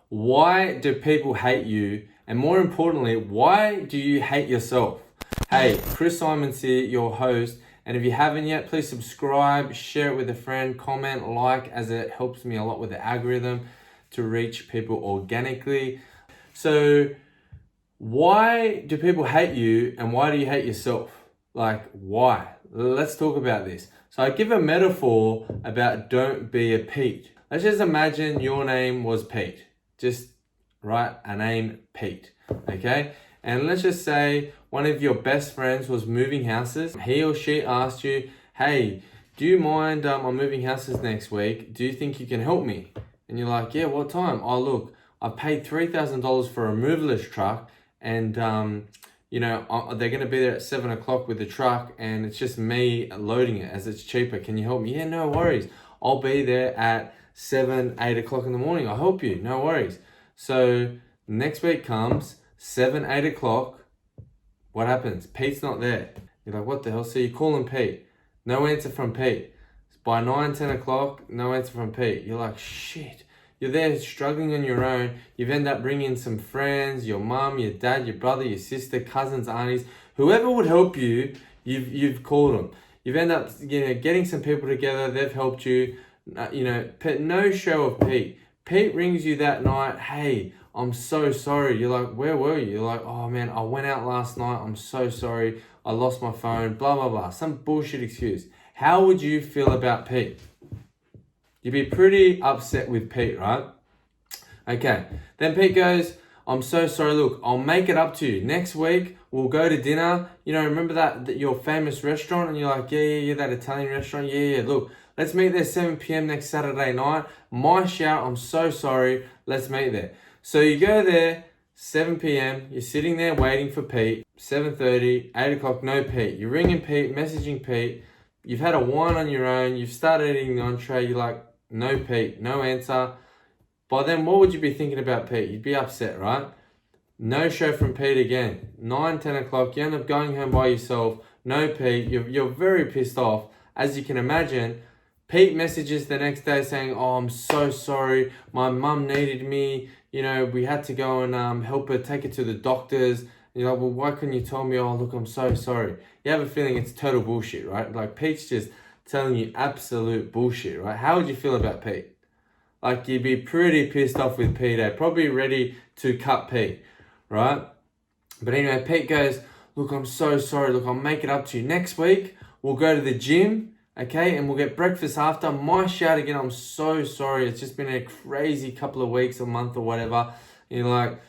Why do people hate you? And more importantly, why do you hate yourself? Hey, Chris Symons here, your host. And if you haven't yet, please subscribe, share it with a friend, comment, like, as it helps me a lot with the algorithm to reach people organically. So why do people hate you and why do you hate yourself? Like, why? Let's talk about this. So I give a metaphor about don't be a Pete. Let's just imagine your name was Pete. Just write a name Pete, okay? And let's just say one of your best friends was moving houses. He or she asked you, hey, do you mind, I'm moving houses next week. Do you think you can help me? And you're like, yeah, what time? Oh, look, I've paid $3,000 for a moverless truck and, they're going to be there at 7 o'clock with the truck and it's just me loading it as it's cheaper. Can you help me? Yeah, no worries. I'll be there at 7, 8 o'clock in the morning. I'll help you. No worries. So next week comes 7, 8 o'clock. What happens? Pete's not there. You're like, what the hell? So you call him Pete. No answer from Pete. By 9, 10 o'clock, no answer from Pete. You're like, shit. You're there struggling on your own. You've ended up bringing some friends, your mum, your dad, your brother, your sister, cousins, aunties, whoever would help you, you've called them. You've ended up getting some people together. They've helped you. No show of Pete. Pete rings you that night. Hey, I'm so sorry. You're like, where were you? You're like, oh man, I went out last night. I'm so sorry. I lost my phone, blah, blah, blah. Some bullshit excuse. How would you feel about Pete? You'd be pretty upset with Pete, right? Okay. Then Pete goes, I'm so sorry. Look, I'll make it up to you. Next week, we'll go to dinner. Remember that your famous restaurant? And you're like, yeah, that Italian restaurant. Yeah. Look, let's meet there 7 p.m. next Saturday night. My shout, I'm so sorry. Let's meet there. So you go there, 7 p.m. You're sitting there waiting for Pete. 7:30, 8 o'clock, no Pete. You're ringing Pete, messaging Pete. You've had a wine on your own. You've started eating the entree. You're like, no Pete, no answer. By then, what would you be thinking about Pete? You'd be upset, right? No show from Pete again. 9, 10 o'clock, you end up going home by yourself. No Pete, you're very pissed off. As you can imagine, Pete messages the next day saying, oh, I'm so sorry. My mum needed me. We had to go and help her, take her to the doctors. And you're like, well, why couldn't you tell me? Oh, look, I'm so sorry. You have a feeling it's total bullshit, right? Like Pete's just telling you absolute bullshit, right? How would you feel about Pete? Like you'd be pretty pissed off with Pete, probably ready to cut Pete, right? But anyway, Pete goes, look, I'm so sorry. Look, I'll make it up to you. Next week, we'll go to the gym, okay? And we'll get breakfast after. My shout again, I'm so sorry. It's just been a crazy couple of weeks, a month or whatever. And you're like,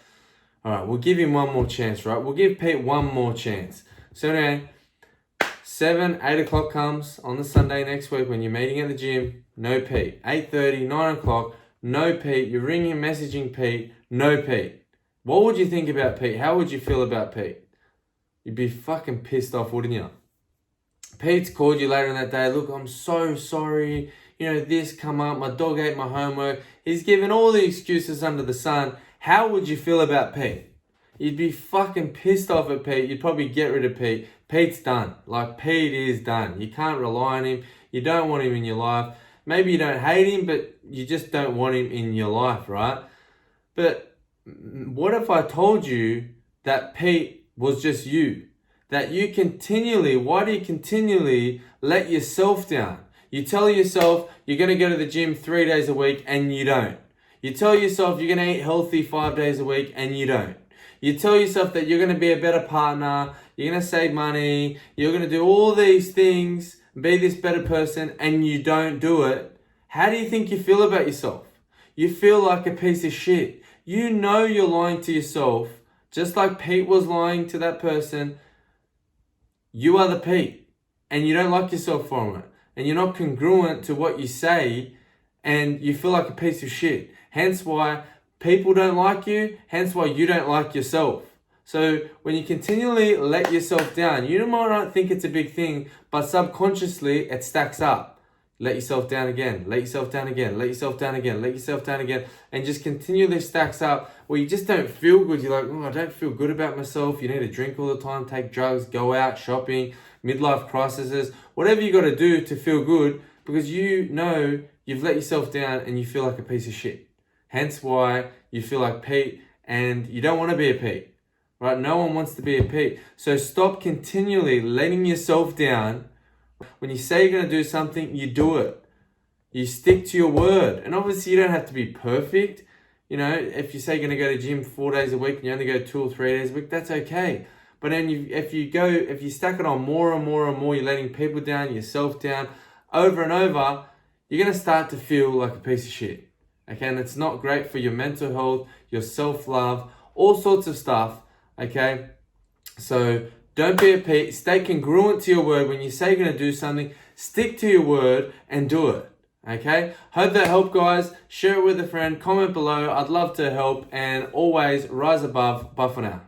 all right, we'll give him one more chance, right? We'll give Pete one more chance. So anyway, 7, 8 o'clock comes on the Sunday next week when you're meeting at the gym, no Pete. 8:30, 9 o'clock, no Pete. You're ringing, messaging Pete, no Pete. What would you think about Pete? How would you feel about Pete? You'd be fucking pissed off, wouldn't you? Pete's called you later in that day. Look, I'm so sorry. This come up. My dog ate my homework. He's given all the excuses under the sun. How would you feel about Pete? You'd be fucking pissed off at Pete. You'd probably get rid of Pete. Pete's done. Like, Pete is done. You can't rely on him. You don't want him in your life. Maybe you don't hate him, but you just don't want him in your life, right? But what if I told you that Pete was just you? That you why do you continually let yourself down? You tell yourself you're going to go to the gym 3 days a week and you don't. You tell yourself you're going to eat healthy 5 days a week and you don't. You tell yourself that you're going to be a better partner, you're going to save money, you're going to do all these things, be this better person, and you don't do it. How do you think you feel about yourself? You feel like a piece of shit. You know you're lying to yourself, just like Pete was lying to that person. You are the Pete, and you don't like yourself for it, and you're not congruent to what you say, and you feel like a piece of shit. Hence why people don't like you, hence why you don't like yourself. So when you continually let yourself down, you might not think it's a big thing, but subconsciously it stacks up. Let yourself down again, let yourself down again, let yourself down again, let yourself down again, and just continually stacks up where you just don't feel good. You're like, oh, I don't feel good about myself. You need to drink all the time, take drugs, go out, shopping, midlife crises, whatever you got to do to feel good, because you know you've let yourself down and you feel like a piece of shit. Hence why you feel like Pete and you don't want to be a Pete, right? No one wants to be a Pete. So stop continually letting yourself down. When you say you're going to do something, you do it. You stick to your word. And obviously you don't have to be perfect. You know, if you say you're going to go to the gym 4 days a week and you only go 2 or 3 days a week, that's okay. But then if you stack it on more and more and more, you're letting people down, yourself down, over and over, you're going to start to feel like a piece of shit. Okay, and it's not great for your mental health, your self-love, all sorts of stuff. Okay, so don't be a Pete. Stay congruent to your word. When you say you're going to do something, stick to your word and do it. Okay, hope that helped, guys. Share it with a friend, comment below. I'd love to help, and always rise above. Bye for now.